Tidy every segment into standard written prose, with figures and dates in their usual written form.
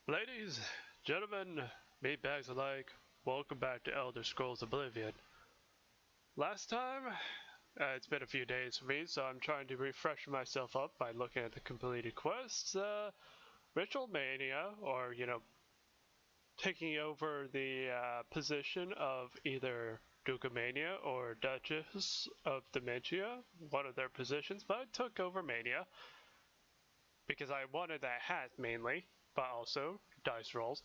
Ladies, gentlemen, meatbags alike, welcome back to Elder Scrolls Oblivion. Last time, it's been a few days for me, so I'm trying to refresh myself up by looking at the completed quests. Ritual Mania, or, taking over the position of either Ducomania or Duchess of Dementia, one of their positions, but I took over Mania because I wanted that hat mainly, but also dice rolls.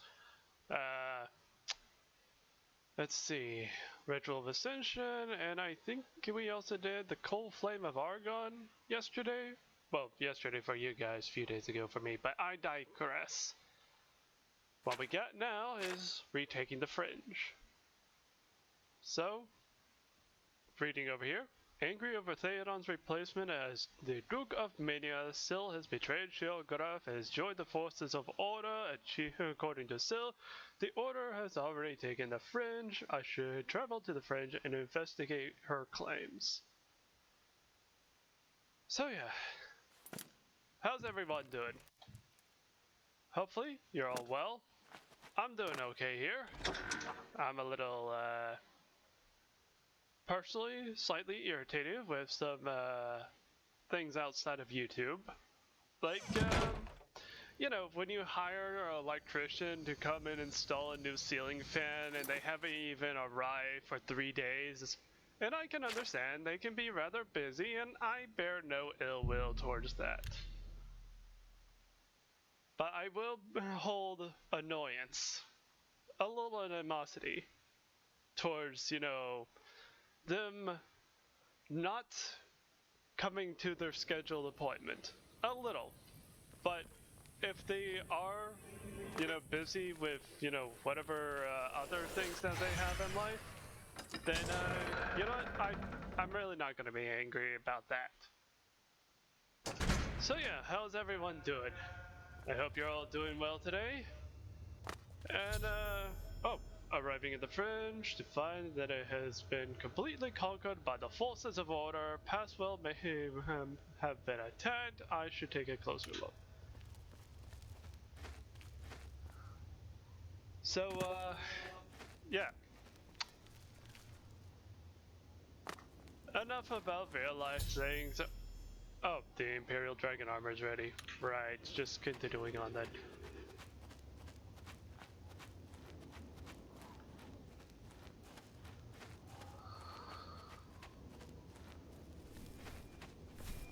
Let's see, Ritual of Ascension, and I think we also did the Cold Flame of Argon yesterday. Well, yesterday for you guys, a few days ago for me, but I digress. What we got now is retaking the Fringe. So, reading over here. Angry over Theoden's replacement as the Duke of Mania, Syl has betrayed Sheogorath and has joined the forces of Order. According to Syl, the Order has already taken the Fringe. I should travel to the Fringe and investigate her claims. So yeah, how's everyone doing? Hopefully you're all well. I'm doing okay here. I'm a little personally slightly irritated with some things outside of YouTube. Like, when you hire an electrician to come and install a new ceiling fan and they haven't even arrived for 3 days. And I can understand they can be rather busy, and I bear no ill will towards that. But I will hold annoyance, a little animosity towards, them not coming to their scheduled appointment. A little. But if they are, busy with, whatever other things that they have in life, then, you know what, I'm really not going to be angry about that. So yeah, how's everyone doing? I hope you're all doing well today. And, arriving at the Fringe to find that it has been completely conquered by the forces of Order. Passwell may have been attacked. I should take a closer look. So, yeah. Enough about real life things. Oh, the Imperial Dragon armor is ready. Right, just continuing on that.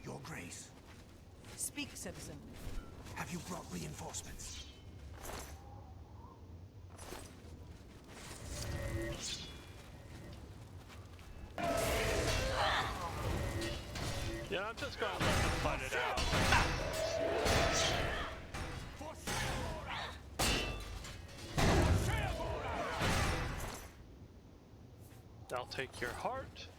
Your Grace. Speak, citizen. Have you brought reinforcements? Yeah, I'm just gonna let them fight it out. I'll take your heart.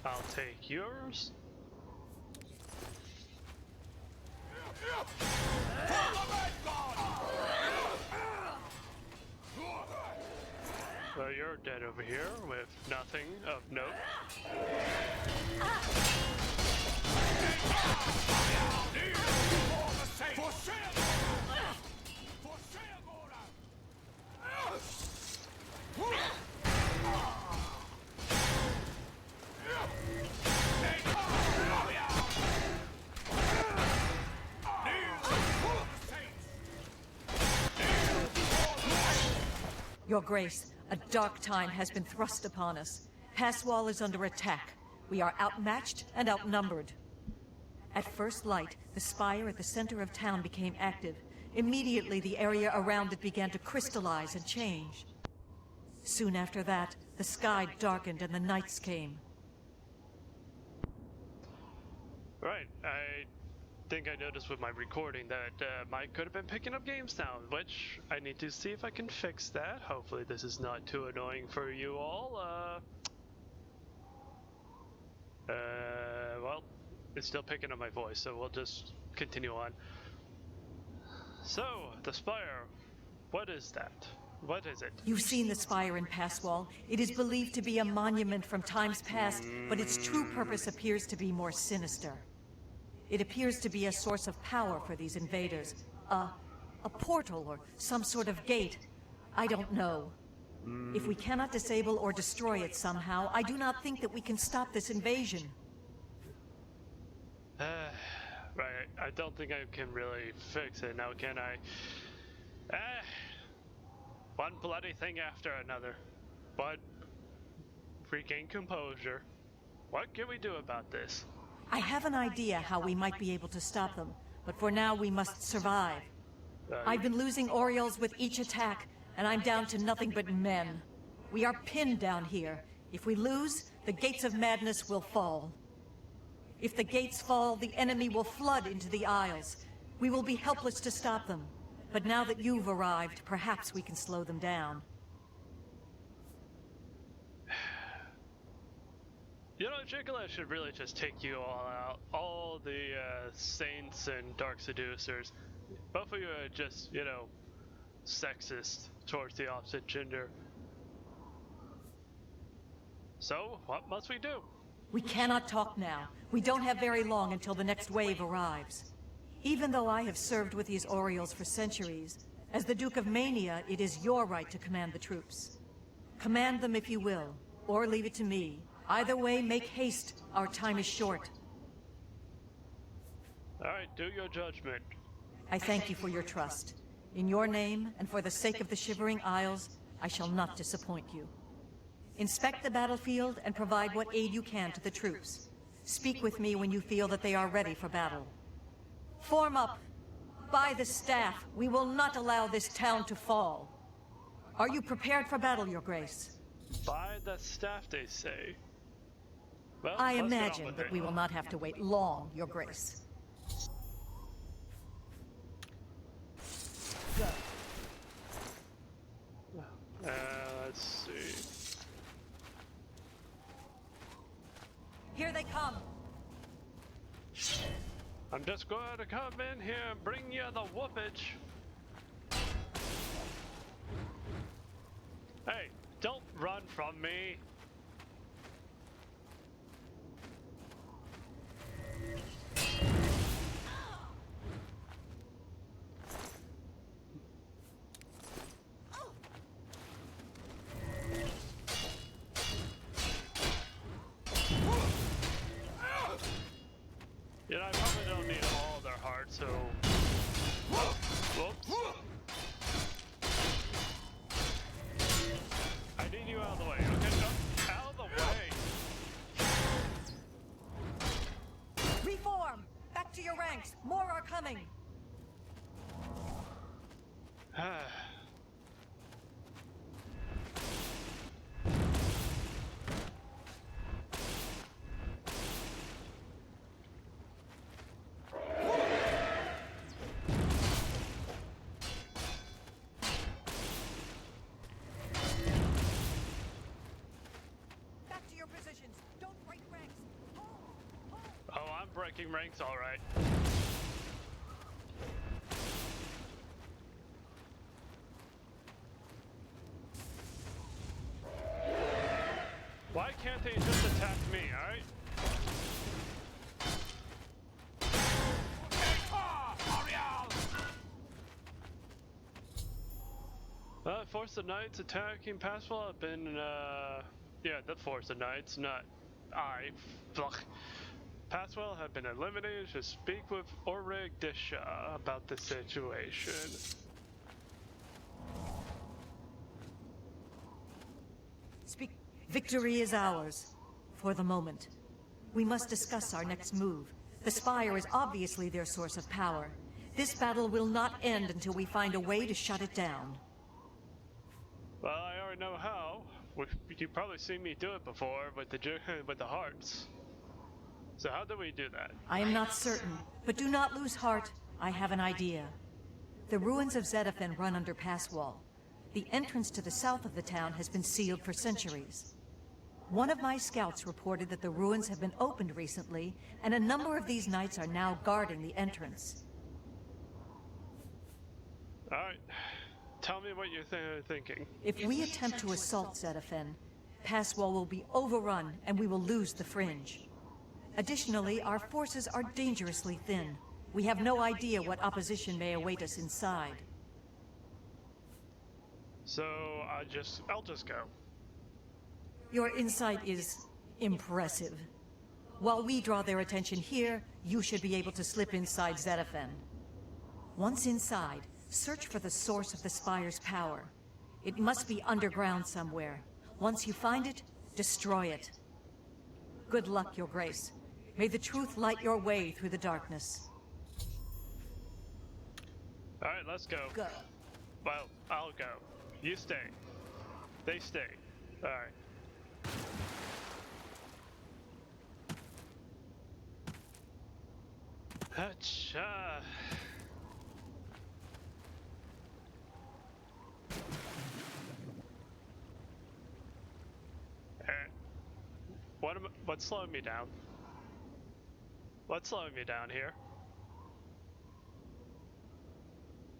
I'll take yours. Well, you're dead over here with nothing of note. Your Grace, a dark time has been thrust upon us. Passwall is under attack. We are outmatched and outnumbered. At first light, the spire at the center of town became active. Immediately, the area around it began to crystallize and change. Soon after that, the sky darkened and the nights came. Right, I think I noticed with my recording that Mike could have been picking up game sound, which I need to see if I can fix that. Hopefully this is not too annoying for you all. Well, it's still picking up my voice, so we'll just continue on. So, the spire, what is that? What is it? You've seen the spire in Passwall. It is believed to be a monument from times past, but its true purpose appears to be more sinister. It appears to be a source of power for these invaders. A portal or some sort of gate. I don't know. If we cannot disable or destroy it somehow, I do not think that we can stop this invasion. Right, I don't think I can really fix it now, can I? One bloody thing after another. But regain composure. What can we do about this? I have an idea how we might be able to stop them, but for now we must survive. I've been losing Orioles with each attack, and I'm down to nothing but men. We are pinned down here. If we lose, the gates of madness will fall. If the gates fall, the enemy will flood into the Isles. We will be helpless to stop them. But now that you've arrived, perhaps we can slow them down. You know, Chicola should really just take you all out. All the saints and dark seducers. Both of you are just, you know, sexist towards the opposite gender. So, what must we do? We cannot talk now. We don't have very long until the next wave arrives. Even though I have served with these Orioles for centuries, as the Duke of Mania, it is your right to command the troops. Command them if you will, or leave it to me. Either way, make haste. Our time is short. Alright, do your judgment. I thank you for your trust. In your name, and for the sake of the Shivering Isles, I shall not disappoint you. Inspect the battlefield and provide what aid you can to the troops. Speak with me when you feel that they are ready for battle. Form up! By the staff, we will not allow this town to fall. Are you prepared for battle, Your Grace? By the staff, they say. Well, I let's get on imagine with that it. we will not have to wait long, Your Grace. Go. Let's see. Here they come! I'm just going to come in here and bring you the whoopage. Hey, don't run from me. You know, I probably don't need all their hearts, so... Whoops. I need you out of the way. Okay, no, out of the way. Reform! Back to your ranks! More are coming! Back to your positions! Don't break ranks! Oh, I'm breaking ranks, alright. Why can't they just attack me, alright? Force of Knights attacking Passwell have been, yeah, the Force of Knights, not I. Fuck. Passwell have been eliminated to speak with Oreg Disha about the situation. Speak. Victory is ours. For the moment. We must discuss our next move. The Spire is obviously their source of power. This battle will not end until we find a way to shut it down. Well, I already know how. You've probably seen me do it before with the hearts. So how do we do that? I am not certain, but do not lose heart. I have an idea. The ruins of Zedaphen run under Passwall. The entrance to the south of the town has been sealed for centuries. One of my scouts reported that the ruins have been opened recently, and a number of these knights are now guarding the entrance. Alright. Tell me what you're thinking. If we attempt to assault Zedaphen, Passwall will be overrun and we will lose the Fringe. Additionally, our forces are dangerously thin. We have no idea what opposition may await us inside. So I'll just go. Your insight is impressive. While we draw their attention here, you should be able to slip inside Zetaphen. Once inside, search for the source of the Spire's power. It must be underground somewhere. Once you find it, destroy it. Good luck, Your Grace. May the truth light your way through the darkness. Alright, let's go. Go. Well, I'll go. You stay. They stay. Alright. Hacha. What's slowing me down? What's slowing me down here?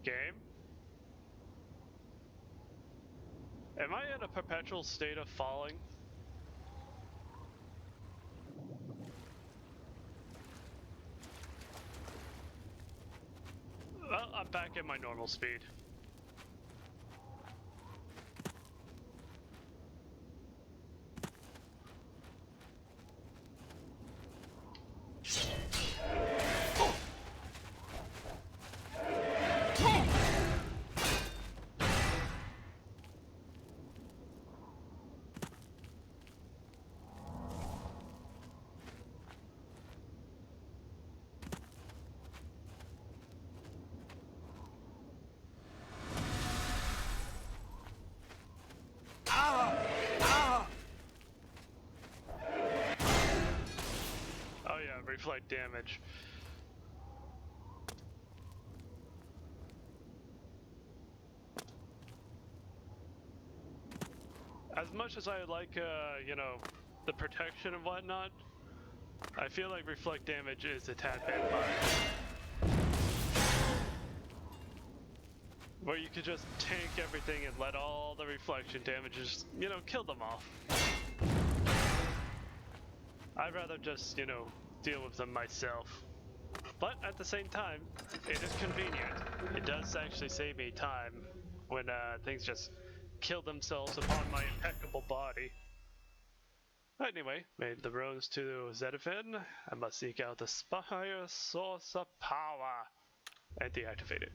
Game? Am I in a perpetual state of falling? Well, I'm back at my normal speed. Reflect damage. As much as I like, you know, the protection and whatnot, I feel like reflect damage is a tad bit much. Where you could just tank everything and let all the reflection damages, you know, kill them off. I'd rather just, you know, deal with them myself. But at the same time, it is convenient. It does actually save me time when things just kill themselves upon my impeccable body. Anyway, made the roads to Zetaphen. I must seek out the Spire source of power and deactivate it.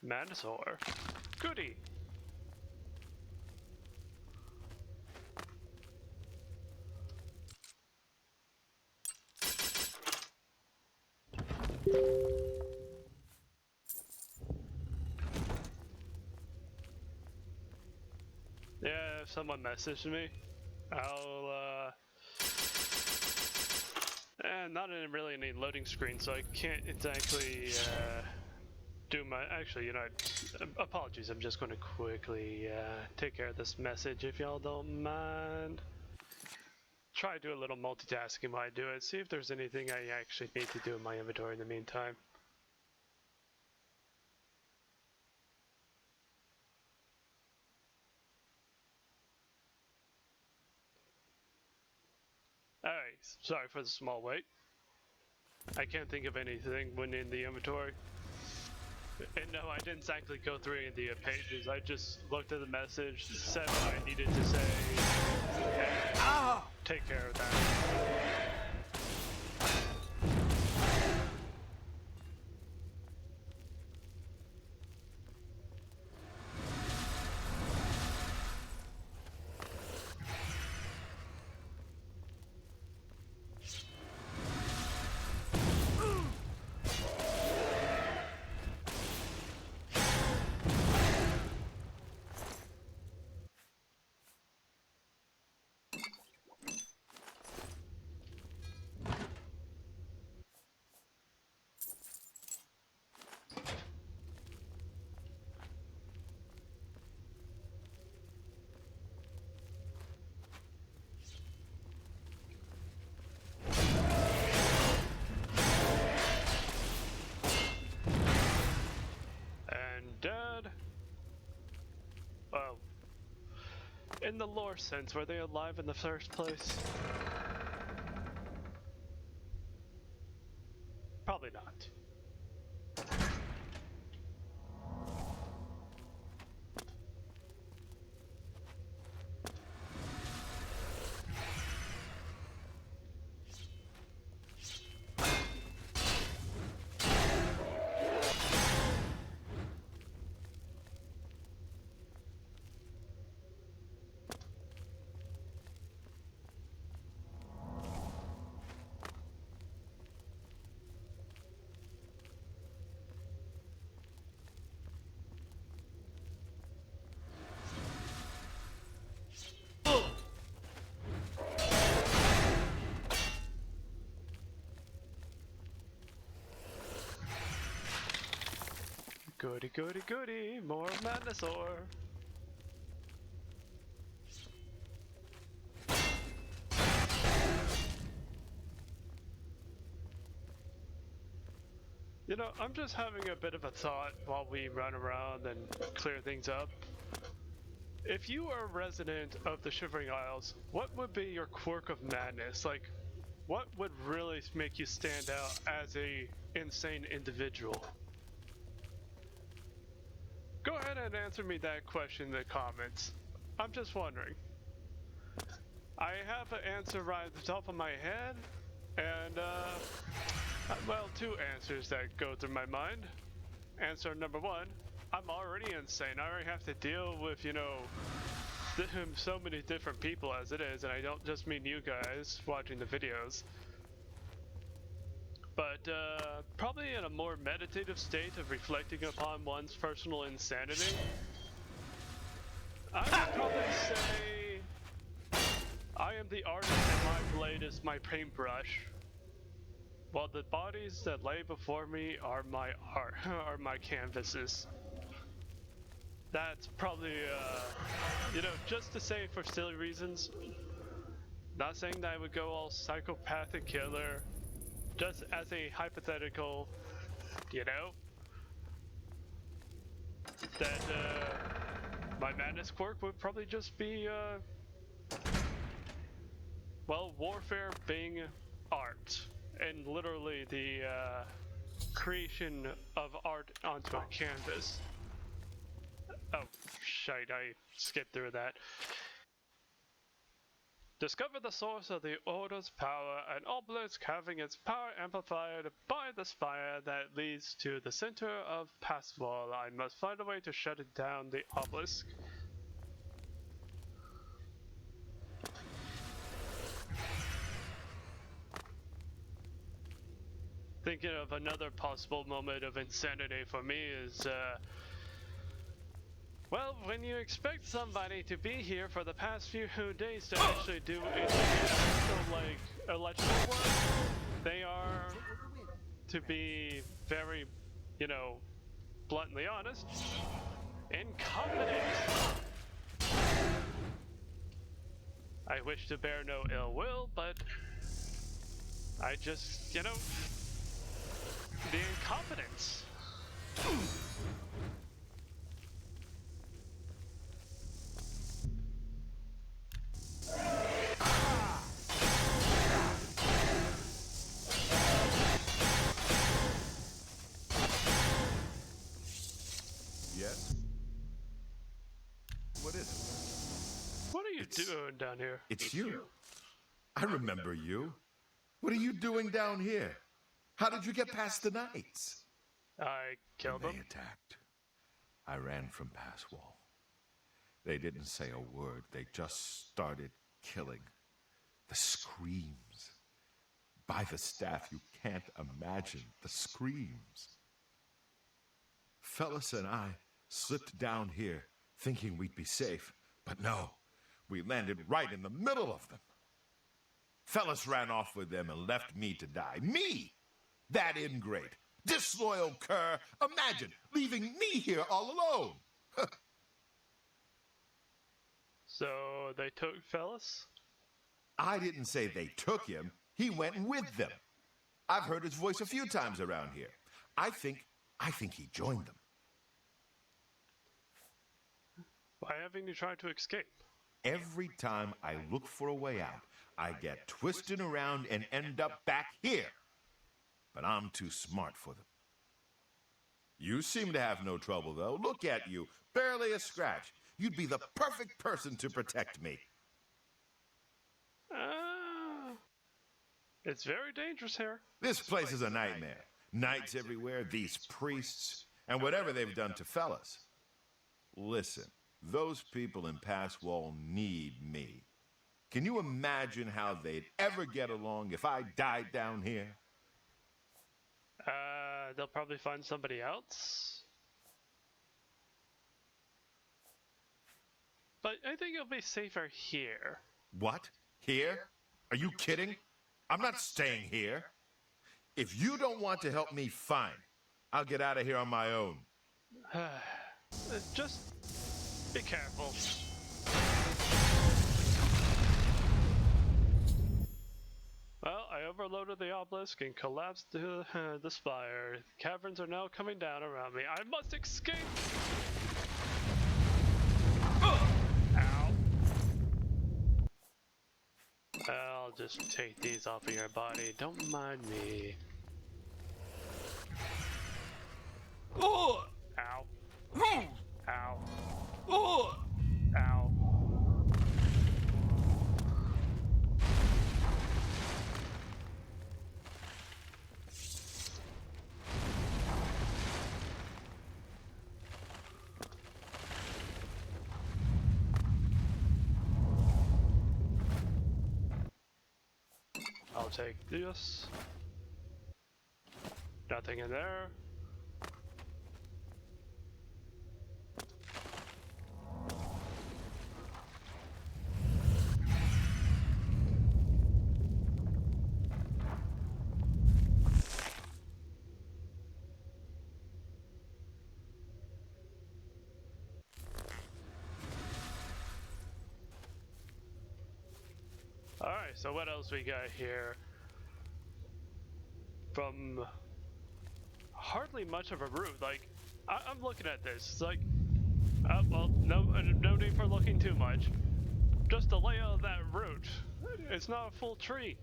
Manosaur. Goody! Yeah, if someone messaged me, I'll, not in really any loading screen, so I can't exactly, do my, actually, you know, apologies, I'm just going to quickly take care of this message if y'all don't mind. Try to do a little multitasking while I do it, see if there's anything I actually need to do in my inventory in the meantime. Alright, sorry for the small wait. I can't think of anything when in the inventory. And no, I didn't exactly go through any of the pages. I just looked at the message, said what I needed to say, and take care of that. In the lore sense, were they alive in the first place? Probably not. Goody, goody, goody, more Madnesor. You know, I'm just having a bit of a thought while we run around and clear things up. If you are a resident of the Shivering Isles, what would be your quirk of madness? Like, what would really make you stand out as a insane individual? Go ahead and answer me that question in the comments. I'm just wondering. I have an answer right at the top of my head, and well, two answers that go through my mind. Answer number one, I'm already insane. I already have to deal with, you know, so many different people as it is, and I don't just mean you guys watching the videos. But probably in a more meditative state of reflecting upon one's personal insanity, I would probably say I am the artist and my blade is my paintbrush, while the bodies that lay before me are my art, are my canvases. That's probably, you know, just to say for silly reasons, not saying that I would go all psychopathic killer, just as a hypothetical, you know, that my madness quirk would probably just be, well, warfare being art, and literally the creation of art onto a canvas. Oh, shite, I skipped through that. Discover the source of the Order's power, an obelisk having its power amplified by the spire that leads to the center of Passwall. I must find a way to shut it down, the obelisk. Thinking of another possible moment of insanity for me is, well, when you expect somebody to be here for the past few days to actually do actual, like, electrical work, they are, to be very, you know, bluntly honest, incompetent. I wish to bear no ill will, but I just, you know, the incompetence. Yes? What is it? What are you doing down here? It's you. I remember you. What are you doing down here? How did you get past the knights? I killed them. They attacked. I ran from Passwall. They didn't say a word. They just started killing. The screams. By the staff, you can't imagine the screams. Fellas and I slipped down here thinking we'd be safe, but no, we landed right in the middle of them. Fellas ran off with them and left me to die. Me! That ingrate, disloyal cur. Imagine leaving me here all alone. So they took Fellas? I didn't say they took him. He went with them. I've heard his voice a few times around here. I think he joined them. Why haven't you tried to escape? Every time I look for a way out, I get twisted around and end up back here. But I'm too smart for them. You seem to have no trouble, though. Look at you. Barely a scratch. You'd be the perfect person to protect me. It's very dangerous here. This place is a nightmare. Knights everywhere, these priests, and whatever they've done to fellas. Listen, those people in Passwall need me. Can you imagine how they'd ever get along if I died down here? They'll probably find somebody else. But I think it'll be safer here. What? Here? Are you kidding? I'm not staying here. If you don't want to help me, fine. I'll get out of here on my own. Just be careful. Well, I overloaded the obelisk and collapsed the spire. Caverns are now coming down around me. I must escape! Ow! I'll just take these off of your body. Don't mind me. Ow! Ow! Ow! I'll take this. Nothing in there. Alright, so what else we got here? From hardly much of a route. Like, I'm looking at this. It's like, well, no need for looking too much. Just the layout of that route. It's not a full tree.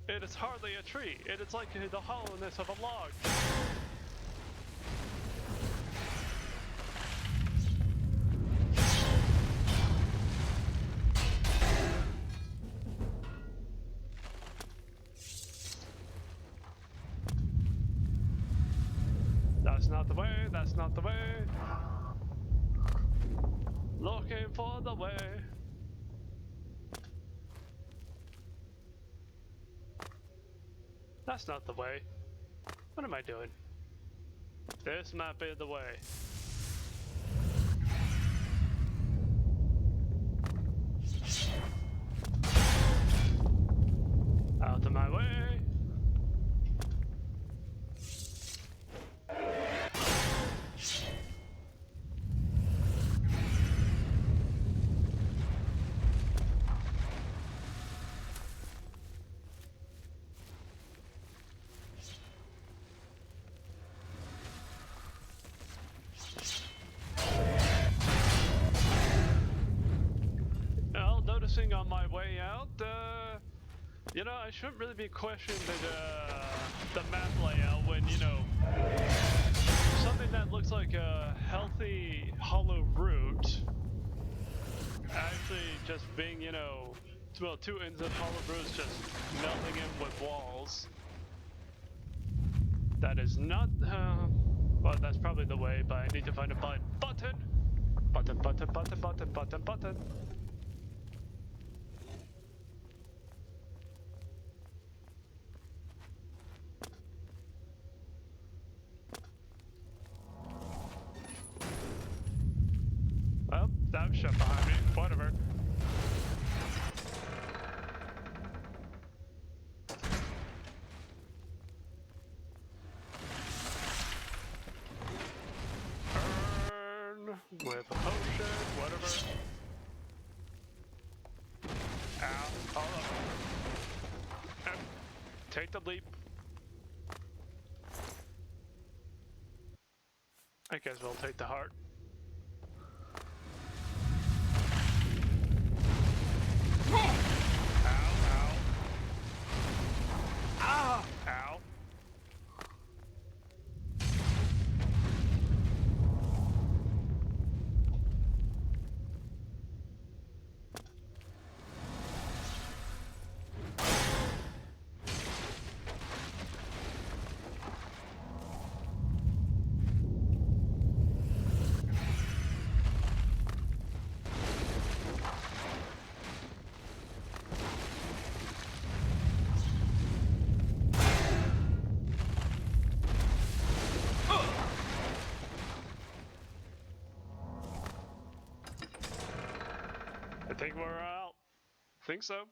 It is hardly a tree. It is like the hollowness of a log. That's not the way, that's not the way. Looking for the way. That's not the way. What am I doing? This might be the way. Out of my way. Well, noticing on my way out, you know, I shouldn't really be questioning the map layout when, you know, something that looks like a healthy hollow route actually just being, you know, well, two ends of hollow routes just melting in with walls. That is not, well, that's probably the way, but I need to find a button. Button! Button, button, button, button, button, button. Well, that was shut behind me. Whatever. Burn with a potion, whatever. Ow. Hold up. Take the leap. I guess we'll take the heart. Ow, ow. Ow. I think we're out. Think so.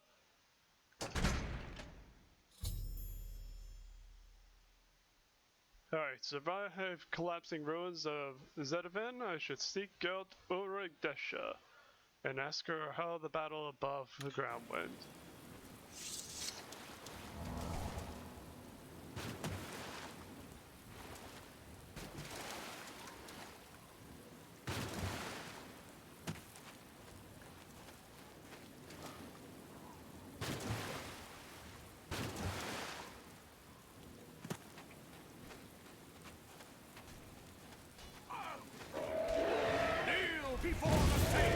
Alright, survive collapsing ruins of Zedivin. I should seek out Urigdesha and ask her how the battle above the ground went. Kneel before the sage!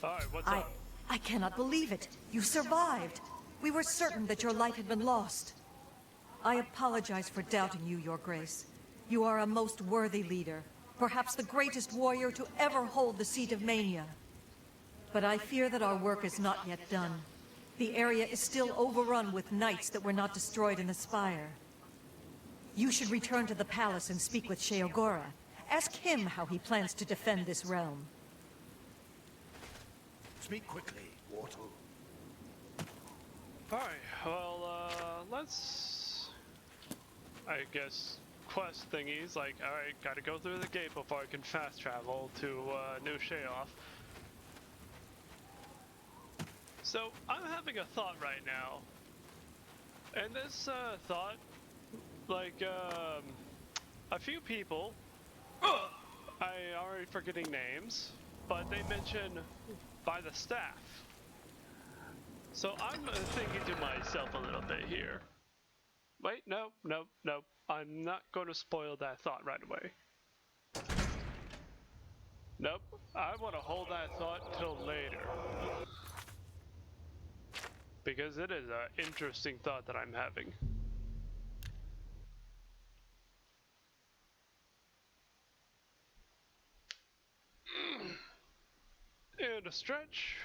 Alright, what's up? I cannot believe it. You survived. We were certain that your light had been lost. I apologize for doubting you, Your Grace. You are a most worthy leader, perhaps the greatest warrior to ever hold the seat of Mania. But I fear that our work is not yet done. The area is still overrun with knights that were not destroyed in the spire. You should return to the palace and speak with Sheogora. Ask him how he plans to defend this realm. Speak quickly, Wartle. Alright, well, let's... I guess quest thingies, like, alright, gotta go through the gate before I can fast travel to New Sheoth. So, I'm having a thought right now. And this thought, like, a few people, I already forgetting names, but they mention by the staff. So I'm thinking to myself a little bit here. Wait, no. I'm not going to spoil that thought right away. Nope, I want to hold that thought till later. Because it is an interesting thought that I'm having. And a stretch.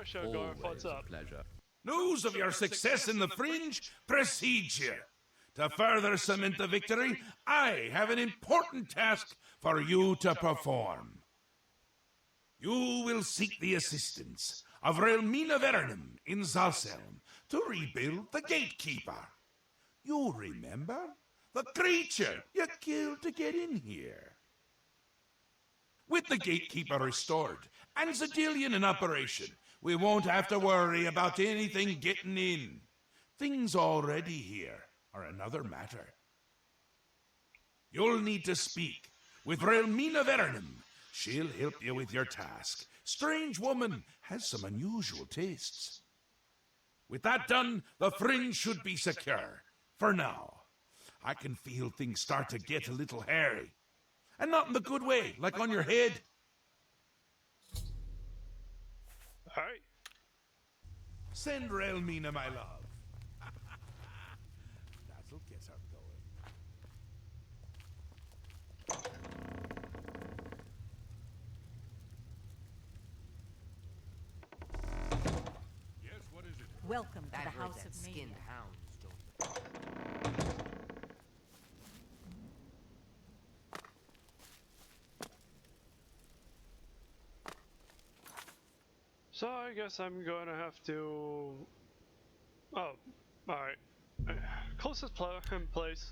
Shogor, what's up? Pleasure. News of your success in the Fringe precedes you. To further cement the victory, I have an important task for you to perform. You will seek the assistance of Relmina Verenum in Zalselm to rebuild the Gatekeeper. You remember? The creature you killed to get in here. With the Gatekeeper restored and Zedillion in operation, we won't have to worry about anything getting in. Things already here are another matter. You'll need to speak with Relmina Verenum. She'll help you with your task. Strange woman has some unusual tastes. With that done, the Fringe should be secure. For now. I can feel things start to get a little hairy. And not in the good way, like on your head. Alright. Send Relmina my love. That'll get her going. Yes, what is it? Welcome to I've the heard House that of skinned Mania. hounds don't. So I guess I'm going to have to... Oh, alright. Closest place.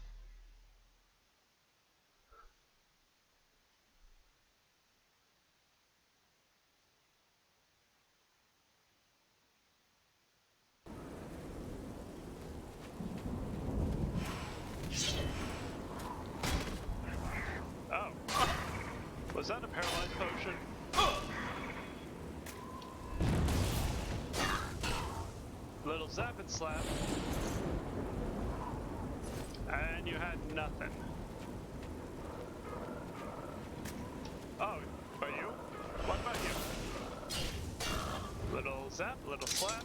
Oh. Was that a paralyzed potion? Little zap and slap. And you had nothing. Oh, but you? What about you? Little zap, little slap.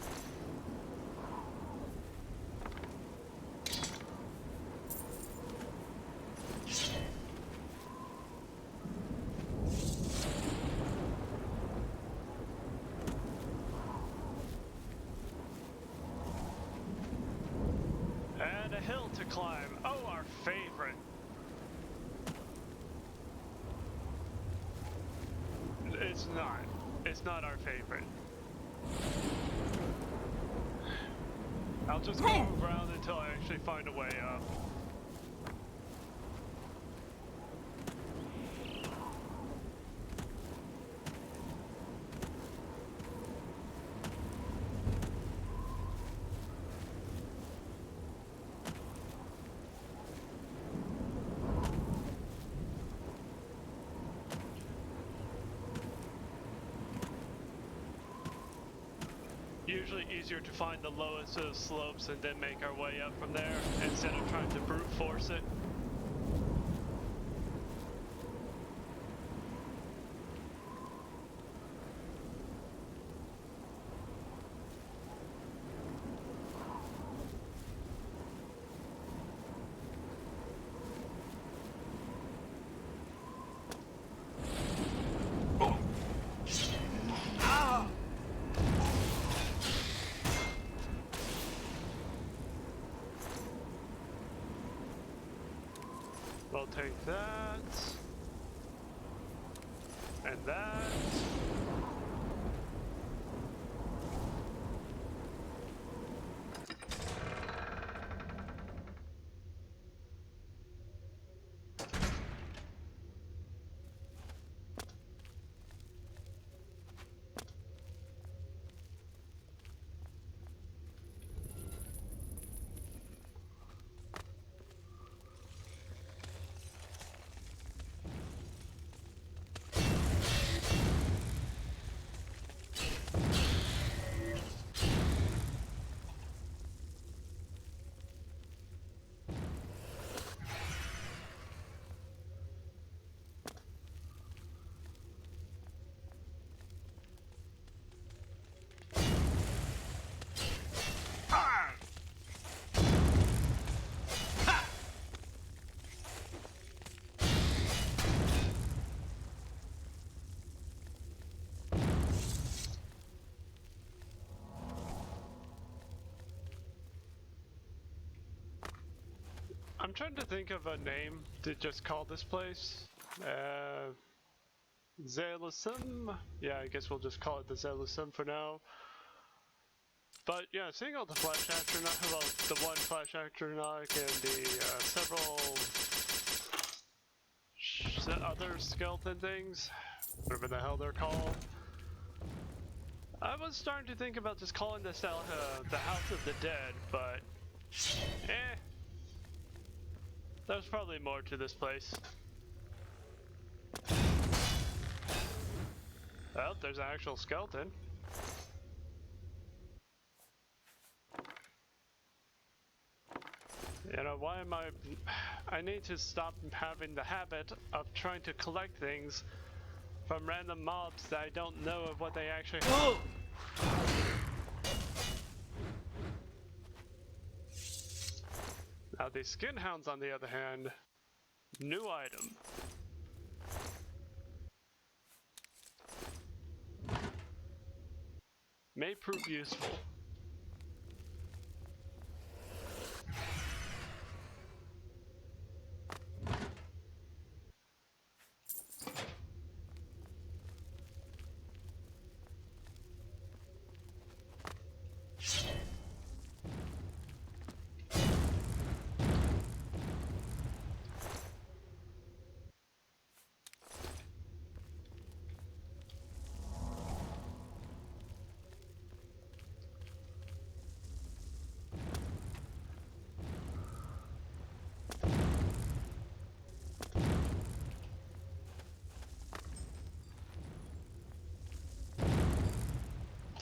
And a hill to climb. Oh, our favorite. It's not. It's not our favorite. I'll just go around until I actually find a way up. Usually easier to find the lowest of slopes and then make our way up from there instead of trying to brute force it. We'll take that, and that. I'm trying to think of a name to just call this place. Zelusum? Yeah, I guess we'll just call it the Zelusum for now. But yeah, seeing all the flash astronaut, well, the one flash astronaut and the several other skeleton things, whatever the hell they're called. I was starting to think about just calling this the House of the Dead, but there's probably more to this place. Well, there's an actual skeleton. You know, why am I need to stop having the habit of trying to collect things from random mobs that I don't know of what they actually have. Now the skin hounds, on the other hand, new item. May prove useful.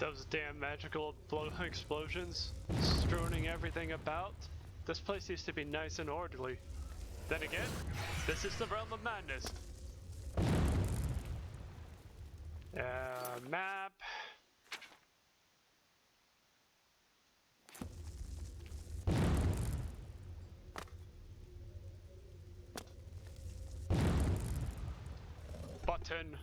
Those damn magical explosions strewing everything about. This place used to be nice and orderly. Then again, this is the realm of madness. Map. Button.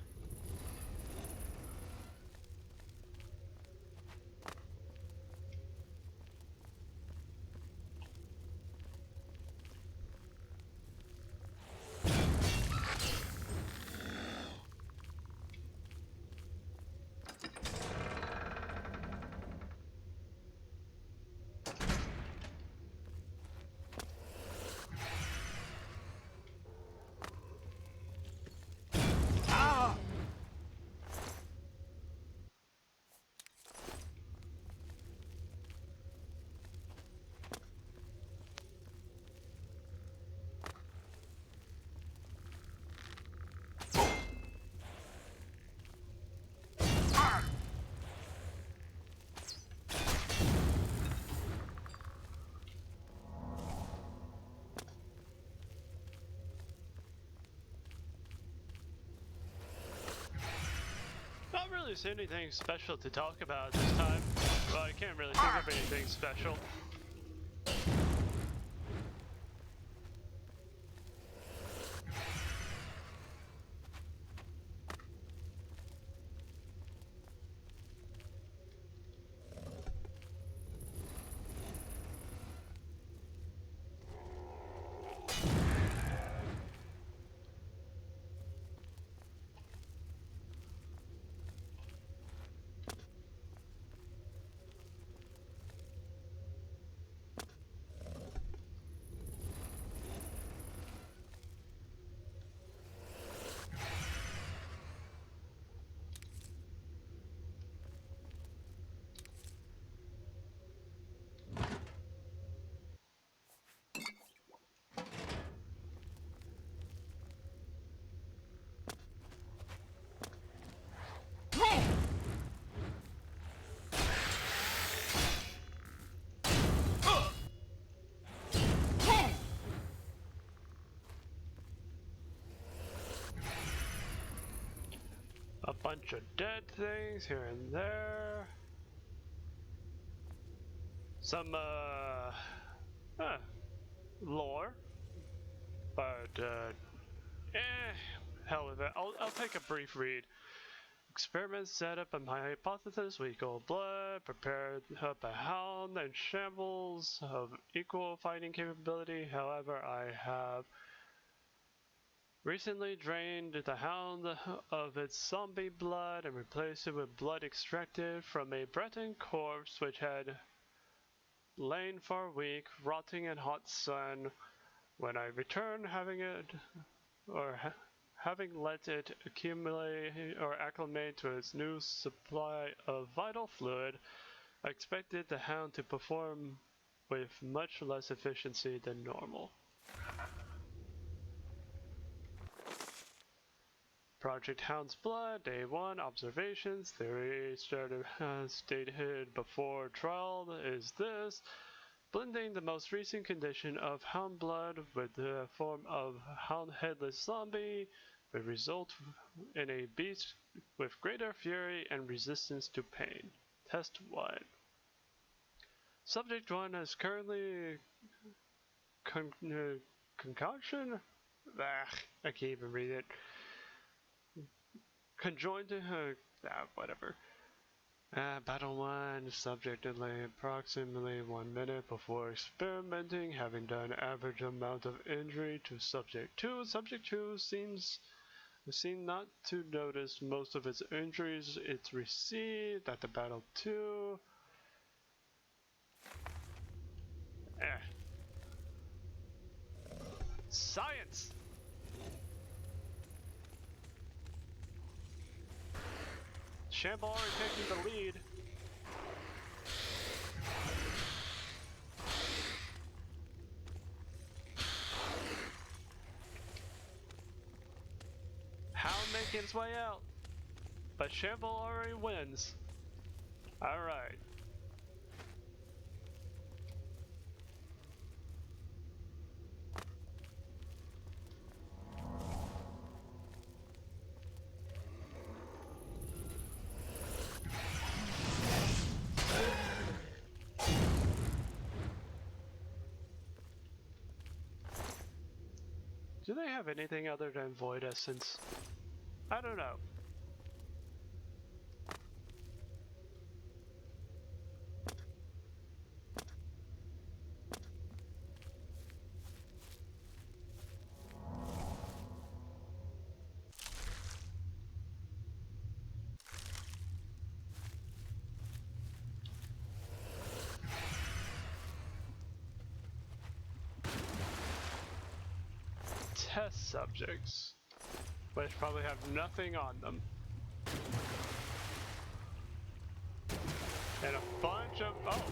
Not really see anything special to talk about this time. Well, I can't really think of anything special. A bunch of dead things here and there. Some, lore. But, hell with it. I'll take a brief read. Experiment set up on my hypothesis. We go blood, prepared up a hound and shambles of equal fighting capability. However, I have recently drained the hound of its zombie blood and replaced it with blood extracted from a Breton corpse which had lain for a week, rotting in hot sun. When I returned, having let it accumulate or acclimate to its new supply of vital fluid, I expected the hound to perform with much less efficiency than normal. Project Hound's Blood, Day 1, Observations, Theory stated before trial is this: blending the most recent condition of Hound Blood with the form of Hound Headless Zombie will result in a beast with greater fury and resistance to pain. Test 1. Subject 1 is currently concoction? I can't even read it. Conjoined to her, whatever. Battle 1, subject delay approximately 1 minute before experimenting, having done average amount of injury to subject 2. Subject 2 seems not to notice most of its injuries it's received at the battle 2. Science! Shambler taking the lead. Hound making its way out, but Shambler already wins. Alright. Do they have anything other than Void Essence? I don't know. Test subjects, which probably have nothing on them. And a bunch of... oh!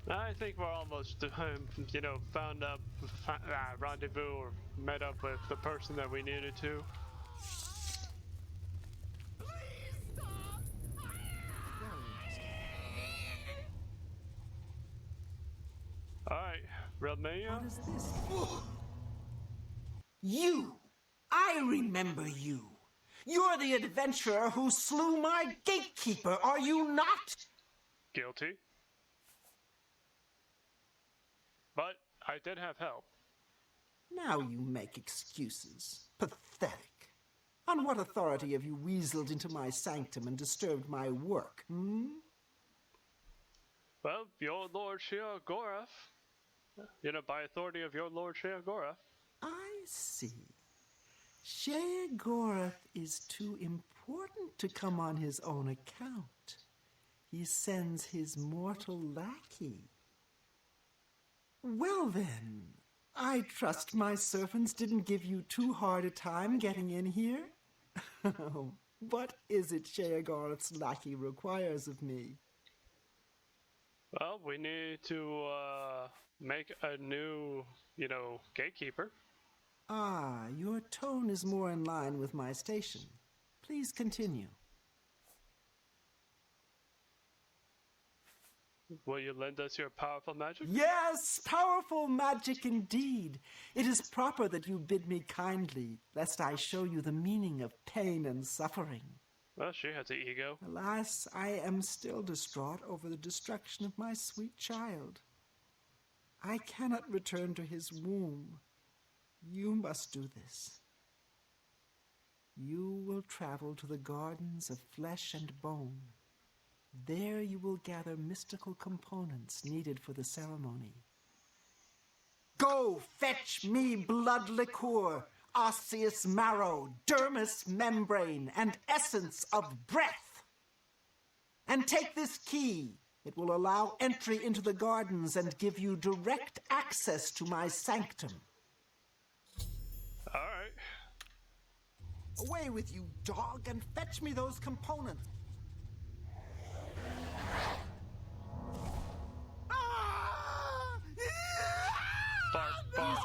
I think we're almost, you know, found up, rendezvous or met up with the person that we needed to. Alright, Romania? What is this? You! I remember you! You're the adventurer who slew my gatekeeper, are you not? Guilty. But I did have help. Now you make excuses. Pathetic. On what authority have you weaseled into my sanctum and disturbed my work, Well, your Lord Sheogorath. You know, by authority of your Lord Sheogorath. I see. Sheogorath is too important to come on his own account. He sends his mortal lackey. Well then, I trust my servants didn't give you too hard a time getting in here? What is it Sheogorath's lackey requires of me? Well, we need to, make a new, you know, gatekeeper. Ah, your tone is more in line with my station. Please continue. Will you lend us your powerful magic? Yes, powerful magic indeed. It is proper that you bid me kindly, lest I show you the meaning of pain and suffering. Well, she has an ego. Alas, I am still distraught over the destruction of my sweet child. I cannot return to his womb. You must do this. You will travel to the gardens of flesh and bone. There you will gather mystical components needed for the ceremony. Go fetch me blood liqueur, osseous marrow, dermis membrane, and essence of breath. And take this key. It will allow entry into the gardens and give you direct access to my sanctum. All right. Away with you, dog, and fetch me those components. Bark, bark.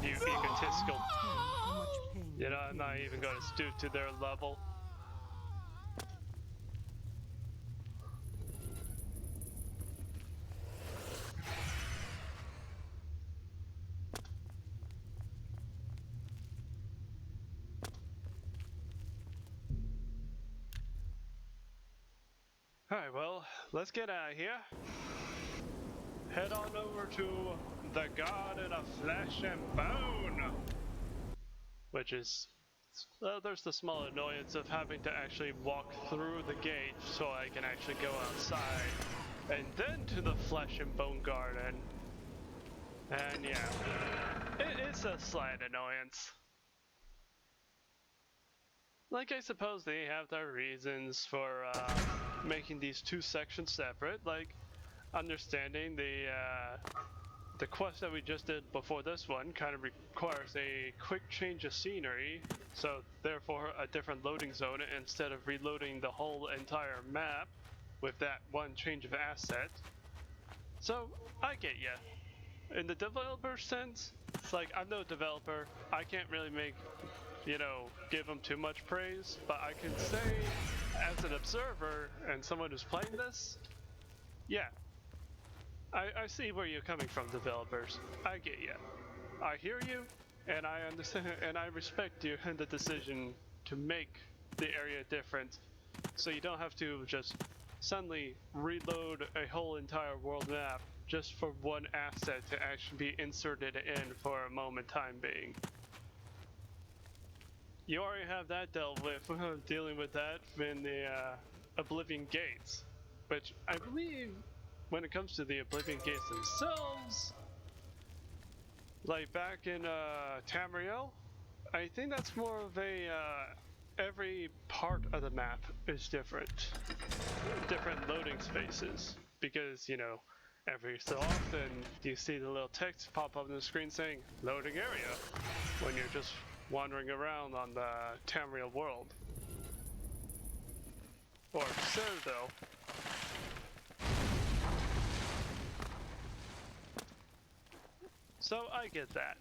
You egotistical. How much pain You know, I'm not even going to stoop to their level. Alright, well, let's get out of here. Head on over to the Garden of Flesh and Bone, which is, there's the small annoyance of having to actually walk through the gate so I can actually go outside, and then to the Flesh and Bone Garden. And yeah, it's a slight annoyance. Like, I suppose they have their reasons for making these two sections separate, like understanding the quest that we just did before this one kind of requires a quick change of scenery, so therefore a different loading zone instead of reloading the whole entire map with that one change of asset. So I get ya. In the developer sense, it's like, I'm no developer, I can't really give them too much praise, but I can say, as an observer and someone who's playing this, yeah, I see where you're coming from, developers. I get you. I hear you, and I understand, and I respect you and the decision to make the area different, so you don't have to just suddenly reload a whole entire world map just for one asset to actually be inserted in for a moment time being. You already have that dealt with, dealing with that in the Oblivion Gates, which I believe, when it comes to the Oblivion Gates themselves, like back in Tamriel, I think that's more of a every part of the map is different loading spaces, because every so often you see the little text pop up on the screen saying loading area when you're just wandering around on the Tamriel world, or Citadel. So I get that.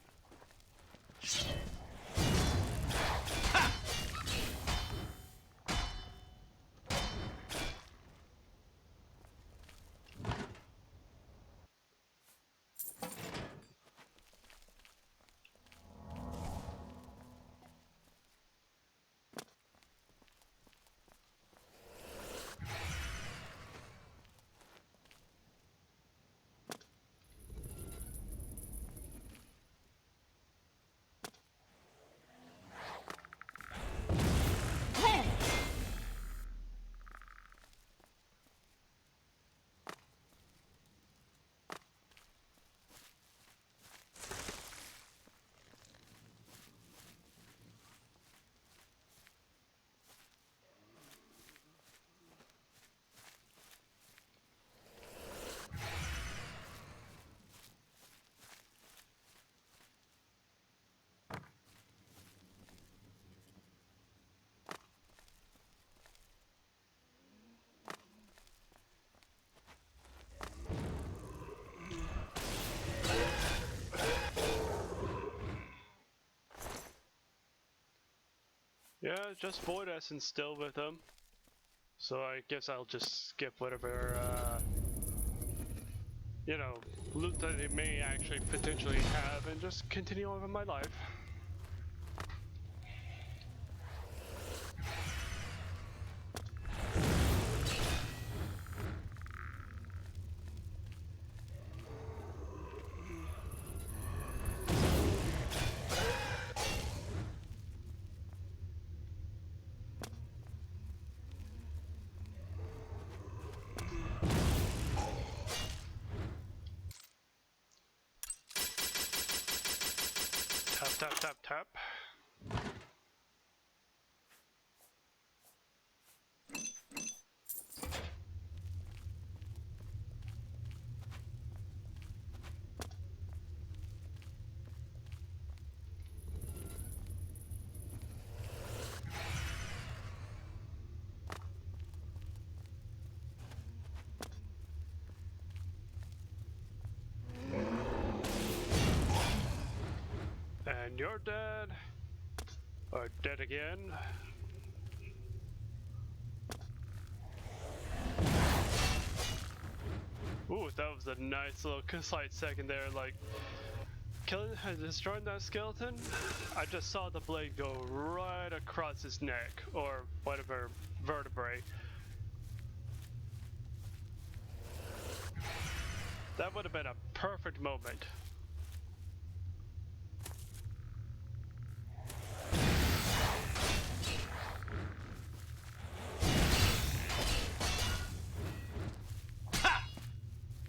Yeah, just Void Essence still with them. So I guess I'll just skip whatever, loot that they may actually potentially have and just continue on with my life. Tap, tap, tap, tap. And you're dead. Or dead again. Ooh, that was a nice little slight second there, like, destroying that skeleton. I just saw the blade go right across his neck, or whatever vertebrae. would have been a perfect moment.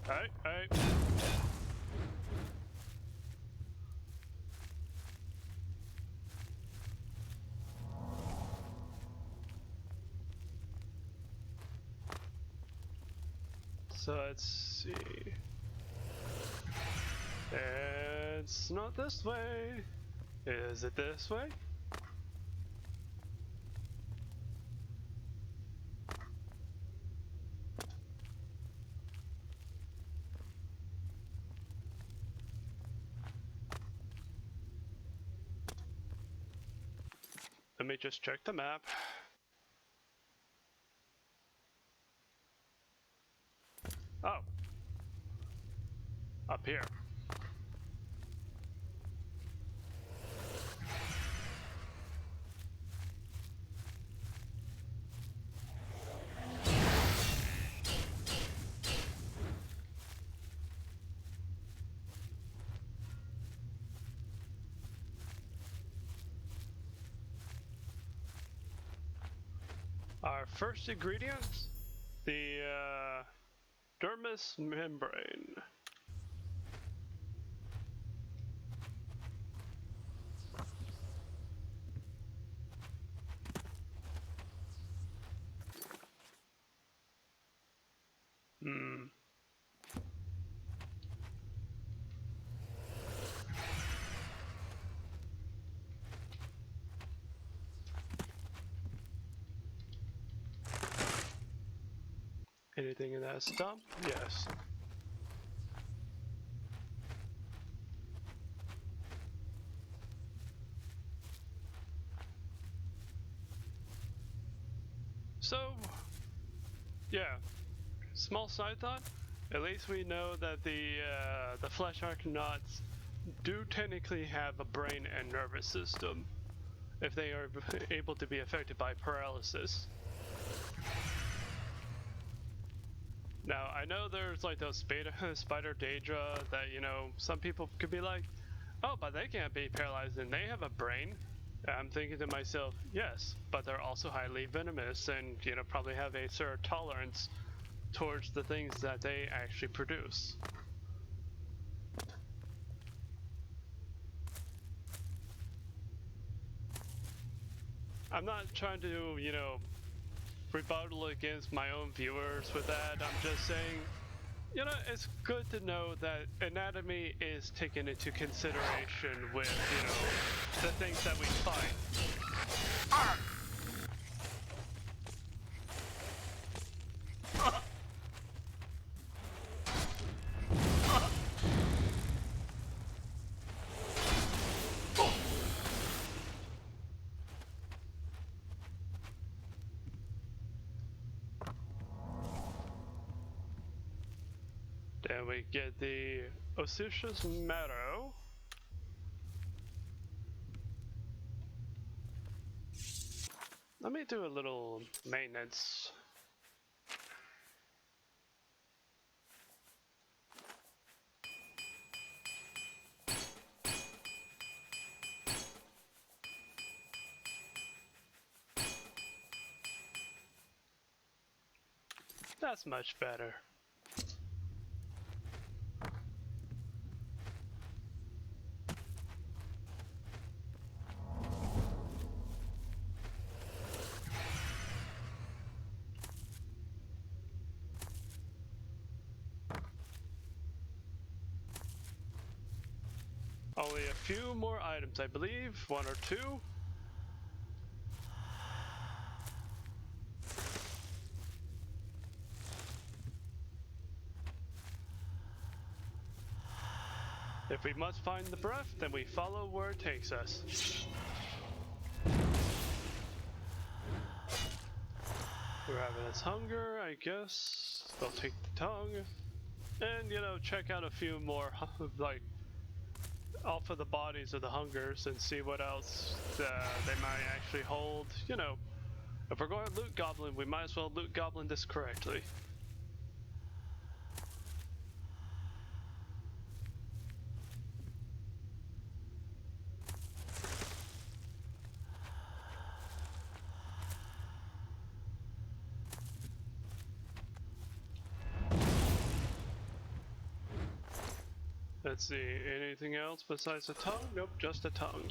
Hey. So let's see. It's not this way. Is it this way? Let me just check the map. Oh. Up here. Our first ingredient, the dermis membrane. Anything in that stump? Yes. So, yeah, small side thought. At least we know that the flesh arcanauts do technically have a brain and nervous system, if they are able to be affected by paralysis. Now, I know there's like those spider daedra that, you know, some people could be like, oh, but they can't be paralyzed and they have a brain. I'm thinking to myself, yes, but they're also highly venomous and, you know, probably have a certain tolerance towards the things that they actually produce. I'm not trying to, you know, rebuttal against my own viewers with that. I'm just saying, you know, it's good to know that anatomy is taken into consideration with, you know, the things that we fight. Then we get the osseous marrow. Let me do a little maintenance. That's much better. Only a few more items, I believe. One or two. If we must find the breath, then we follow where it takes us. Ravenous hunger, I guess. They'll take the tongue. And, you know, check out a few more, like, off of the bodies of the hungers and see what else they might actually hold. You know, if we're going to loot goblin, we might as well loot goblin this correctly. Let's see, anything else besides the tongue? Nope, just the tongue.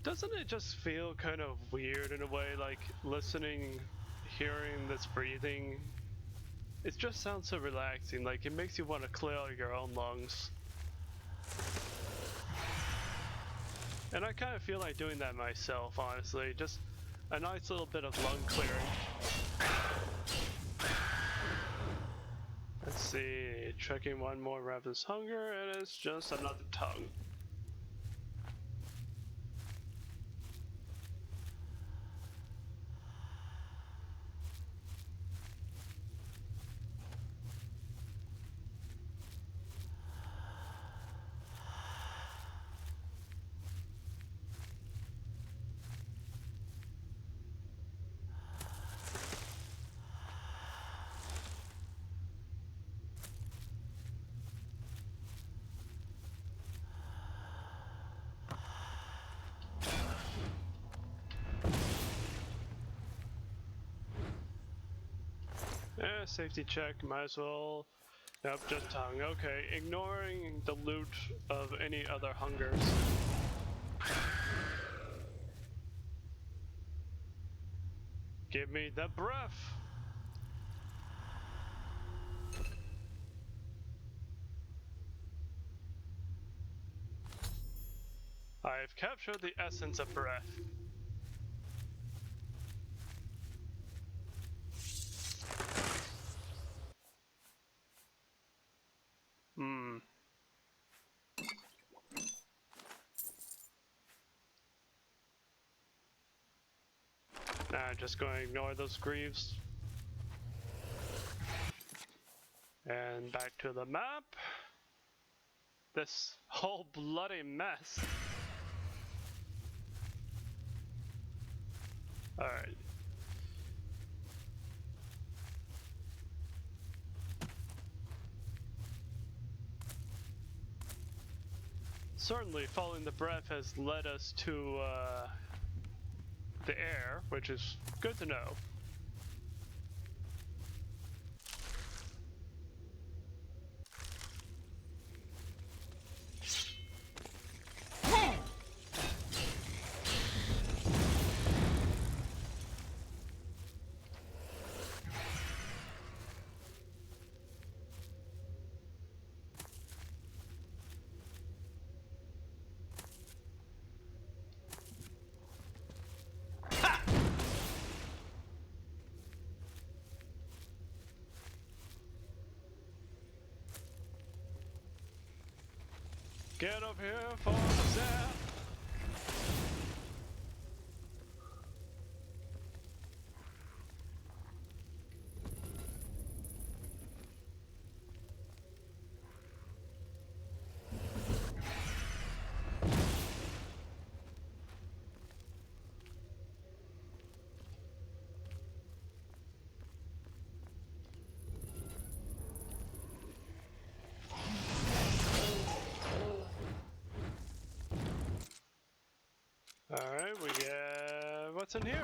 Doesn't it just feel kind of weird in a way, like listening, hearing this breathing? It just sounds so relaxing, like it makes you want to clear your own lungs. And I kind of feel like doing that myself, honestly. Just a nice little bit of lung clearing. Let's see, checking one more ravenous hunger, and it's just another tongue. Safety check, might as well. Nope, just tongue. Okay, ignoring the loot of any other hungers. Give me the breath! I've captured the essence of breath. Nah, just going to ignore those greaves. And back to the map. This whole bloody mess. Alright. Certainly, following the breath has led us to the air, which is good to know. Get up here for the zap! Alright, we get... what's in here?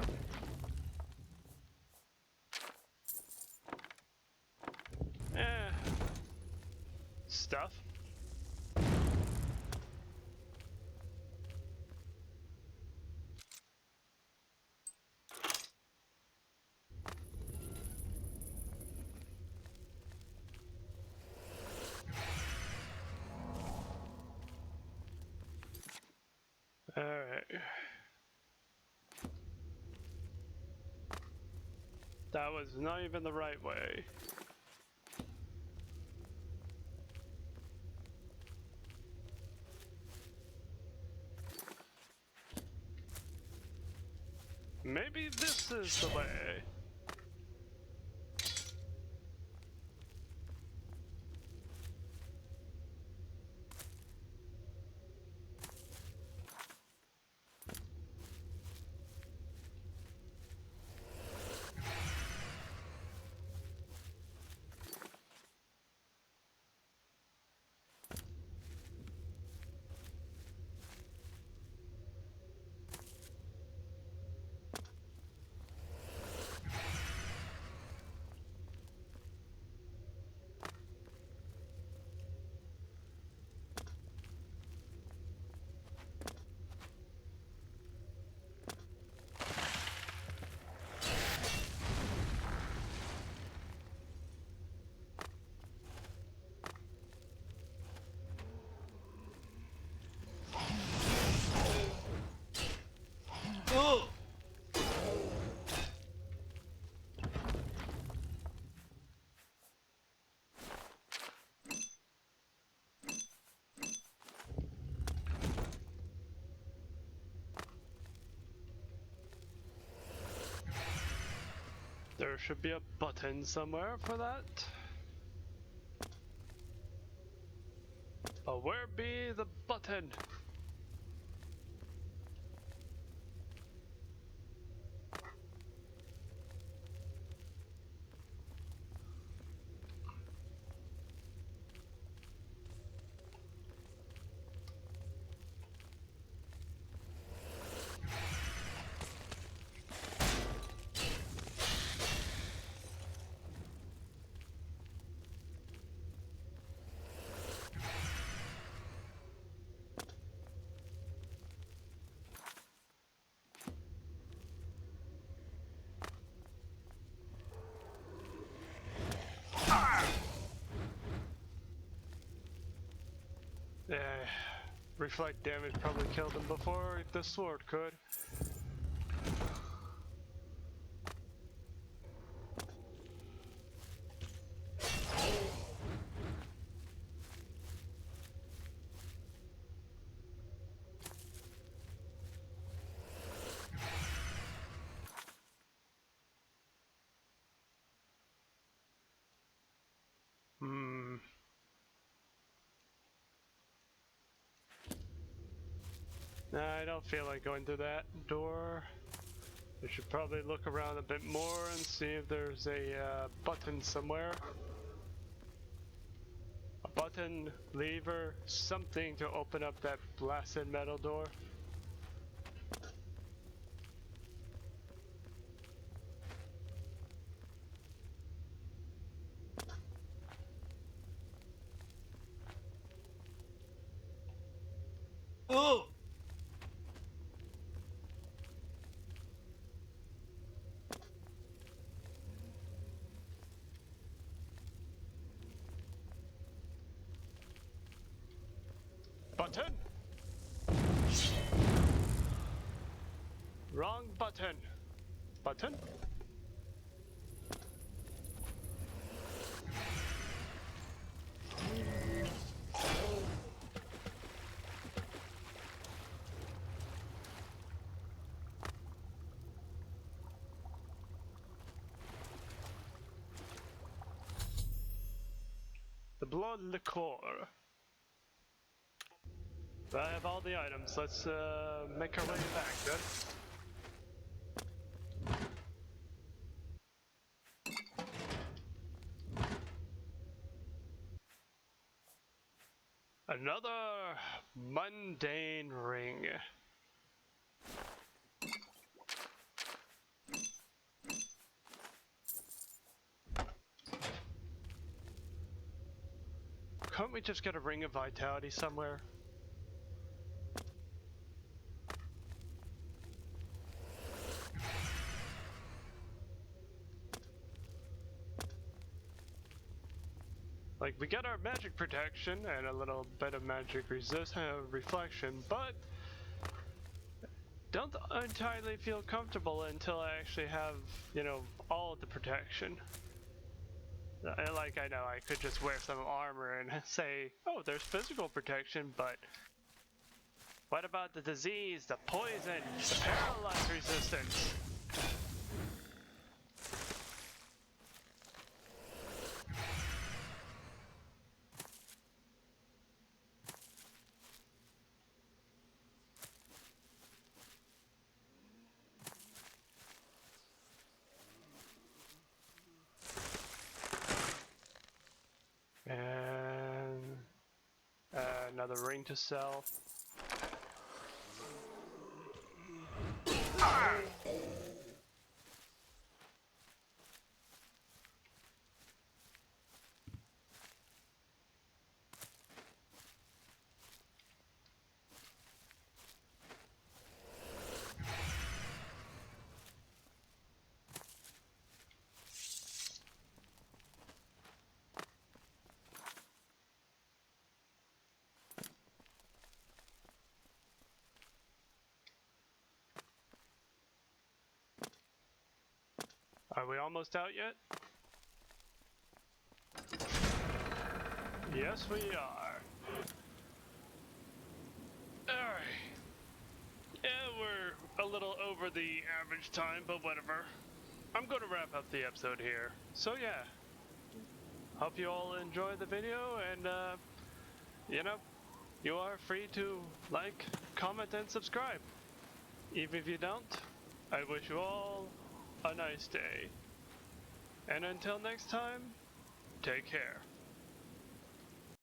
Stuff. Alright. That was not even the right way. Maybe this is the way. should be a button somewhere for that. But where be the button? Yeah, reflect damage probably killed him before the sword could. Nah, I don't feel like going through that door. We should probably look around a bit more and see if there's a button somewhere. A button, lever, something to open up that blasted metal door. Oh! Button? Wrong button. Button? The blood liqueur. I have all the items. Let's make our way back then. Another mundane ring. Can't we just get a ring of vitality somewhere? Like, we got our magic protection and a little bit of magic reflection, but don't entirely feel comfortable until I actually have, you know, all of the protection. Like, I know I could just wear some armor and say, oh, there's physical protection, but what about the disease, the poison, the paralyze resistance? And another ring to sell. Are we almost out yet? Yes, we are. Alright. Yeah, we're a little over the average time, but whatever. I'm gonna wrap up the episode here. So yeah, hope you all enjoy the video, and you know, you are free to like, comment, and subscribe. Even if you don't, I wish you all a nice day. And until next time, take care.